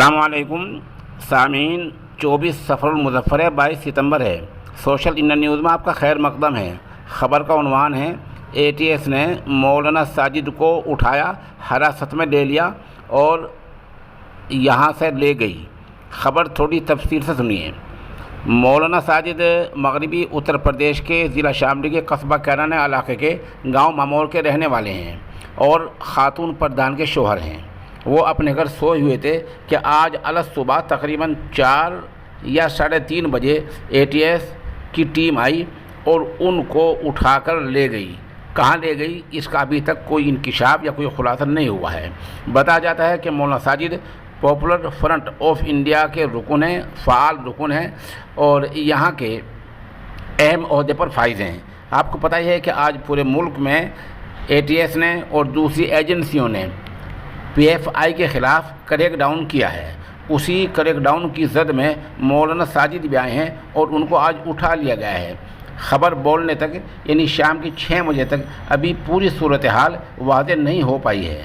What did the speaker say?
السلام علیکم سامعین، 24 سفر المظفر ہے، 22 ستمبر ہے۔ سوشل انڈیا نیوز میں آپ کا خیر مقدم ہے۔ خبر کا عنوان ہے اے ٹی ایس نے مولانا ساجد کو اٹھایا، حراست میں لے لیا اور یہاں سے لے گئی۔ خبر تھوڑی تفصیل سے سنیے۔ مولانا ساجد مغربی اتر پردیش کے ضلع شاملی کے قصبہ کیرانہ علاقے کے گاؤں مامور کے رہنے والے ہیں اور خاتون پردھان کے شوہر ہیں۔ وہ اپنے گھر سوئے ہوئے تھے کہ آج الصبح تقریباً 4 یا 3:30 بجے اے ٹی ایس کی ٹیم آئی اور ان کو اٹھا کر لے گئی۔ کہاں لے گئی اس کا ابھی تک کوئی انکشاف یا کوئی خلاصہ نہیں ہوا ہے۔ بتایا جاتا ہے کہ مولانا Sajid popular front of India کے رکن ہیں، فعال رکن ہیں اور یہاں کے اہم عہدے پر فائز ہیں۔ آپ کو پتہ ہی ہے کہ آج پورے ملک میں اے ٹی ایس نے اور دوسری ایجنسیوں نے پی ایف آئی کے خلاف کریک ڈاؤن کیا ہے۔ اسی کریک ڈاؤن کی زد میں مولانا ساجد بھی آئے ہیں اور ان کو آج اٹھا لیا گیا ہے۔ خبر بولنے تک یعنی شام کی 6 بجے تک ابھی پوری صورتحال واضح نہیں ہو پائی ہے۔